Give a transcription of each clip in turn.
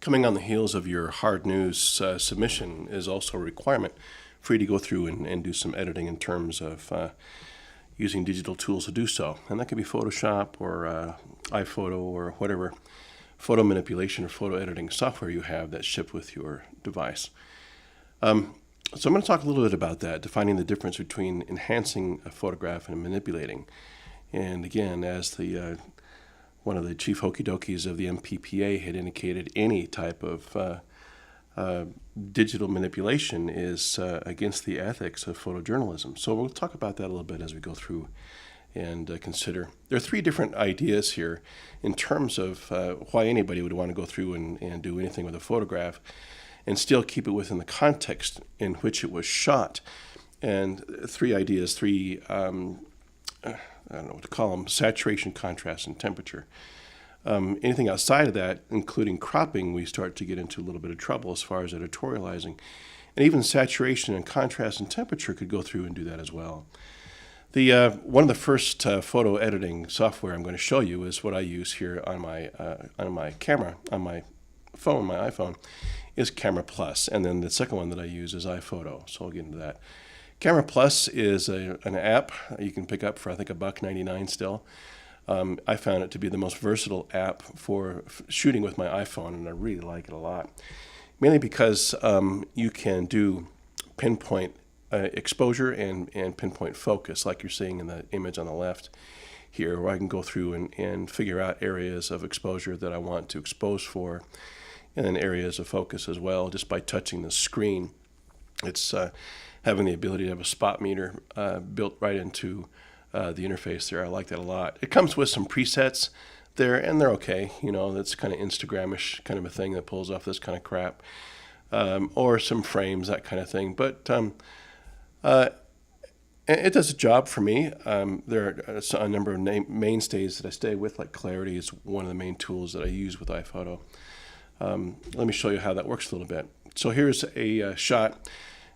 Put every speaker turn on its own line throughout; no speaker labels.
Coming on the heels of your hard news submission is also a requirement for you to go through and do some editing in terms of using digital tools to do so. And that could be Photoshop or iPhoto or whatever photo manipulation or photo editing software you have that's shipped with your device. So I'm going to talk a little bit about that, defining the difference between enhancing a photograph and manipulating. And again, as the one of the chief hokey dokies of the MPPA had indicated, any type of digital manipulation is against the ethics of photojournalism. So we'll talk about that a little bit as we go through and consider. There are three different ideas here in terms of why anybody would want to go through and do anything with a photograph and still keep it within the context in which it was shot. And three ideas, I don't know what to call them: saturation, contrast, and temperature. Anything outside of that, including cropping, we start to get into a little bit of trouble as far as editorializing. And even saturation and contrast and temperature could go through and do that as well. One of the first photo editing software I'm going to show you is what I use here on my camera, on my phone, my iPhone, is Camera Plus. And then the second one that I use is iPhoto. So I'll get into that. Camera Plus is an app you can pick up for, I think, $1.99 still. I found it to be the most versatile app for shooting with my iPhone, and I really like it a lot. Mainly because you can do pinpoint exposure and pinpoint focus, like you're seeing in the image on the left here, where I can go through and figure out areas of exposure that I want to expose for, and then areas of focus as well, just by touching the screen. It's having the ability to have a spot meter built right into the interface there. I like that a lot. It comes with some presets there, and they're okay. You know, that's kind of Instagram-ish kind of a thing that pulls off this kind of crap, or some frames, that kind of thing. But it does a job for me. There are a number of mainstays that I stay with, like clarity is one of the main tools that I use with iPhoto. Let me show you how that works a little bit. So here's a shot.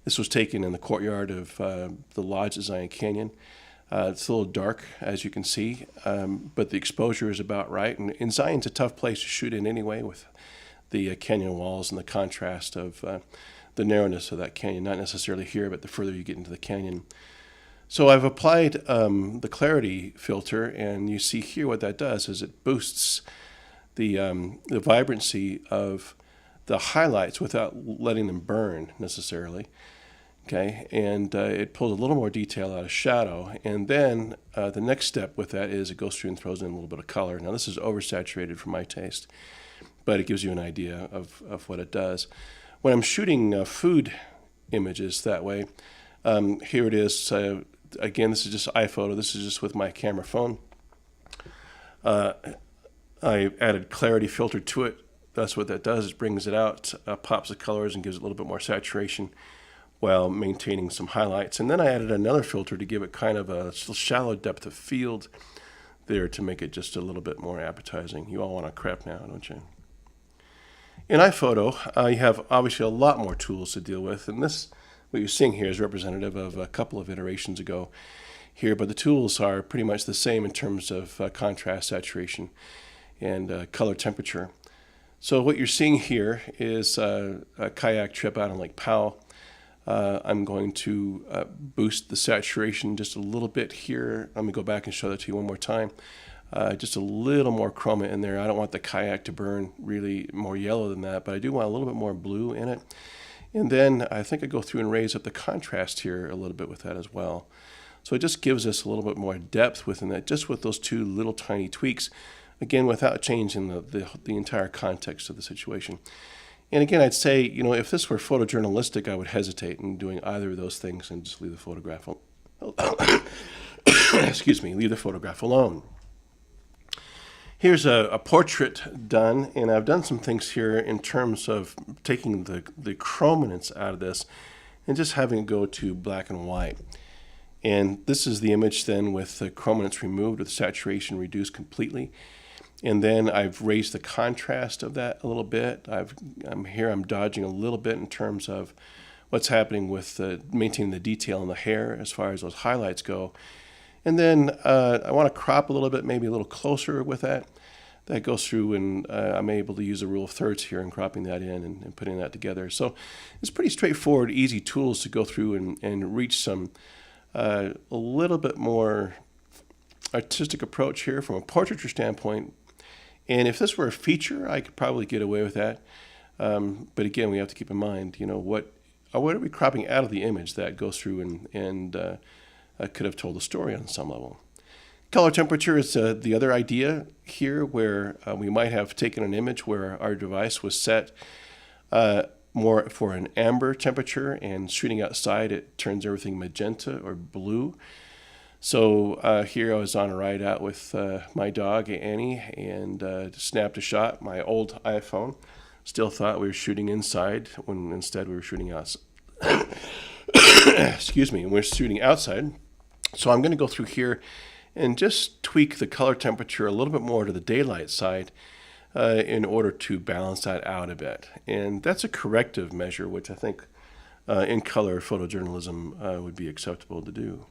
This was taken in the courtyard of the Lodge at Zion Canyon. It's a little dark, as you can see, but the exposure is about right. And Zion's a tough place to shoot in anyway, with the canyon walls and the contrast of the narrowness of that canyon. Not necessarily here, but the further you get into the canyon. So I've applied the clarity filter, and you see here what that does is it boosts the vibrancy of the highlights without letting them burn necessarily. Okay, and it pulls a little more detail out of shadow. And then the next step with that is it goes through and throws in a little bit of color. Now this is oversaturated for my taste, but it gives you an idea of what it does. When I'm shooting food images that way, here it is. Again, this is just iPhoto. This is just with my camera phone. I added clarity filter to it. That's what that does. It brings it out, pops the colors, and gives it a little bit more saturation while maintaining some highlights. And then I added another filter to give it kind of a shallow depth of field there to make it just a little bit more appetizing. You all want to crap now, don't you? In iPhoto, you have obviously a lot more tools to deal with, and this, what you're seeing here, is representative of a couple of iterations ago here, but the tools are pretty much the same in terms of contrast, saturation, and color temperature. So what you're seeing here is a kayak trip out on Lake Powell. I'm going to boost the saturation just a little bit here. Let me go back and show that to you one more time. Just a little more chroma in there. I don't want the kayak to burn really more yellow than that, but I do want a little bit more blue in it. And then I think I go through and raise up the contrast here a little bit with that as well. So it just gives us a little bit more depth within that, just with those two little tiny tweaks, again, without changing the entire context of the situation. And again, I'd say, you know, if this were photojournalistic, I would hesitate in doing either of those things and just leave the photograph excuse me, leave the photograph alone. Here's a portrait done, and I've done some things here in terms of taking the chrominance out of this and just having it go to black and white. And this is the image then with the chrominance removed, with saturation reduced completely. And then I've raised the contrast of that a little bit. I'm dodging a little bit in terms of what's happening with maintaining the detail in the hair as far as those highlights go. And then I want to crop a little bit, maybe a little closer with that. that goes through, and I'm able to use a rule of thirds here and cropping that in and putting that together. So it's pretty straightforward, easy tools to go through and reach some a little bit more artistic approach here from a portraiture standpoint. And if this were a feature, I could probably get away with that. But again, we have to keep in mind, what are we cropping out of the image that goes through and could have told a story on some level. Color temperature is the other idea here, where we might have taken an image where our device was set more for an amber temperature, and shooting outside it turns everything magenta or blue. So here I was on a ride out with my dog Annie and snapped a shot. My old iPhone still thought we were shooting inside when instead we were shooting outside. Excuse me, and we're shooting outside. So I'm going to go through here and just tweak the color temperature a little bit more to the daylight side in order to balance that out a bit. And that's a corrective measure, which I think in color photojournalism would be acceptable to do.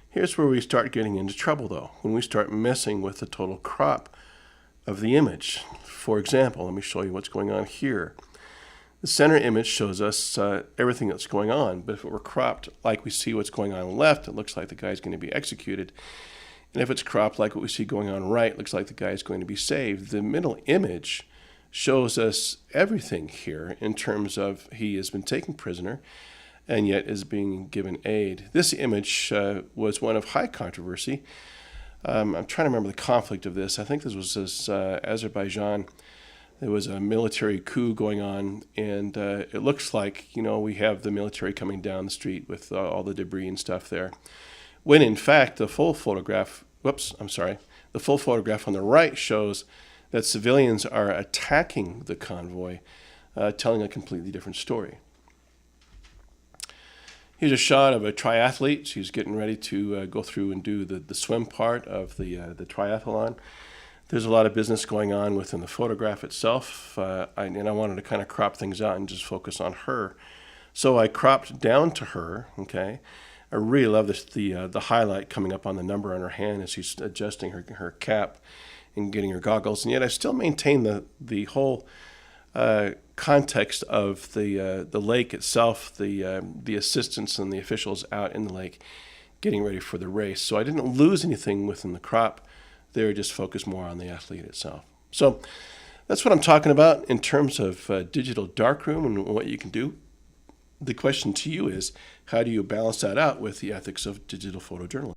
Here's where we start getting into trouble, though, when we start messing with the total crop of the image. For example, let me show you what's going on here. The center image shows us everything that's going on, but if it were cropped like we see what's going on left, it looks like the guy's going to be executed. And if it's cropped like what we see going on right, it looks like the guy's going to be saved. The middle image shows us everything here in terms of he has been taken prisoner and yet is being given aid. This image was one of high controversy. I'm trying to remember the conflict of this. I think this was Azerbaijan. There was a military coup going on, and it looks like, we have the military coming down the street with all the debris and stuff there. When in fact, the full photograph on the right shows that civilians are attacking the convoy, telling a completely different story. Here's a shot of a triathlete. She's getting ready to go through and do the swim part of the triathlon. There's a lot of business going on within the photograph itself, and I wanted to kind of crop things out and just focus on her. So I cropped down to her, okay? I really love the highlight coming up on the number on her hand as she's adjusting her cap and getting her goggles, and yet I still maintain the whole context of the lake itself, the assistants and the officials out in the lake getting ready for the race. So I didn't lose anything within the crop. They were just focused more on the athlete itself. So that's what I'm talking about in terms of digital darkroom and what you can do. The question to you is, how do you balance that out with the ethics of digital photojournalism?